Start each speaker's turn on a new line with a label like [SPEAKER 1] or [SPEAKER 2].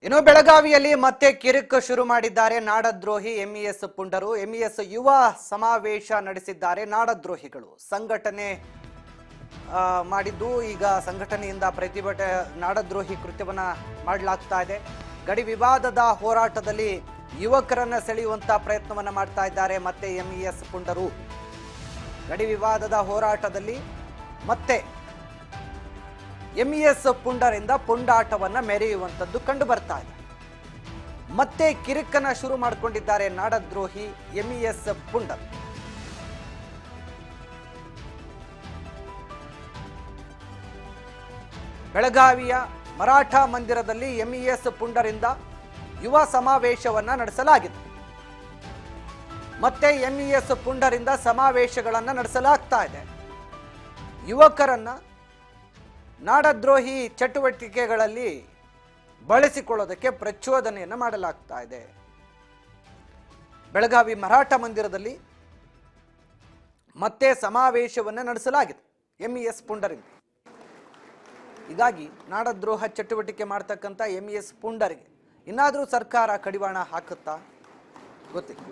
[SPEAKER 1] ಇನ್ನು ಬೆಳಗಾವಿಯಲ್ಲಿ ಮತ್ತೆ ಕಿರಿಕ್ ಶುರು ಮಾಡಿದ್ದಾರೆ ನಾಡದ್ರೋಹಿ ಎಂಇಎಸ್ ಪುಂಡರು. ಎಂಇಎಸ್ ಯುವ ಸಮಾವೇಶ ನಡೆಸಿದ್ದಾರೆ ನಾಡದ್ರೋಹಿಗಳು. ಸಂಘಟನೆ ಮಾಡಿದ್ದು ಈಗ ಸಂಘಟನೆಯಿಂದ ಪ್ರತಿಭಟನೆ ನಾಡದ್ರೋಹಿ ಕೃತ್ಯವನ್ನ ಮಾಡಲಾಗ್ತಾ ಇದೆ. ಗಡಿ ವಿವಾದದ ಹೋರಾಟದಲ್ಲಿ ಯುವಕರನ್ನ ಸೆಳೆಯುವಂತ ಪ್ರಯತ್ನವನ್ನ ಮಾಡ್ತಾ ಇದ್ದಾರೆ ಮತ್ತೆ ಎಂಇಎಸ್ ಪುಂಡರು. ಗಡಿ ವಿವಾದದ ಹೋರಾಟದಲ್ಲಿ ಮತ್ತೆ ಎಂಇಎಸ್ ಪುಂಡರಿಂದ ಪುಂಡಾಟವನ್ನ ಮೆರೆಯುವಂಥದ್ದು ಕಂಡು ಬರ್ತಾ ಇದೆ. ಮತ್ತೆ ಕಿರಿಕನ್ನ ಶುರು ಮಾಡಿಕೊಂಡಿದ್ದಾರೆ ನಾಡದ್ರೋಹಿ ಎಂಇಎಸ್ ಪುಂಡರು. ಬೆಳಗಾವಿಯ ಮರಾಠ ಮಂದಿರದಲ್ಲಿ ಎಂಇಎಸ್ ಪುಂಡರಿಂದ ಯುವ ಸಮಾವೇಶವನ್ನ ನಡೆಸಲಾಗಿದೆ. ಮತ್ತೆ ಎಂಇಎಸ್ ಪುಂಡರಿಂದ ಸಮಾವೇಶಗಳನ್ನ ನಡೆಸಲಾಗ್ತಾ ಇದೆ. ಯುವಕರನ್ನ ನಾಡದ್ರೋಹಿ ಚಟುವಟಿಕೆಗಳಲ್ಲಿ ಬಳಸಿಕೊಳ್ಳೋದಕ್ಕೆ ಪ್ರಚೋದನೆಯನ್ನು ಮಾಡಲಾಗ್ತಾ ಇದೆ. ಬೆಳಗಾವಿ ಮರಾಠ ಮಂದಿರದಲ್ಲಿ ಮತ್ತೆ ಸಮಾವೇಶವನ್ನು ನಡೆಸಲಾಗಿದೆ ಎಂಇಎಸ್ ಪುಂಡರಿಂದ. ಹೀಗಾಗಿ ನಾಡದ್ರೋಹ ಚಟುವಟಿಕೆ ಮಾಡ್ತಕ್ಕಂಥ ಎಂಇಎಸ್ ಪುಂಡರಿಗೆ ಇನ್ನಾದರೂ ಸರ್ಕಾರ ಕಡಿವಾಣ ಹಾಕುತ್ತಾ ಗೊತ್ತಿಲ್ಲ.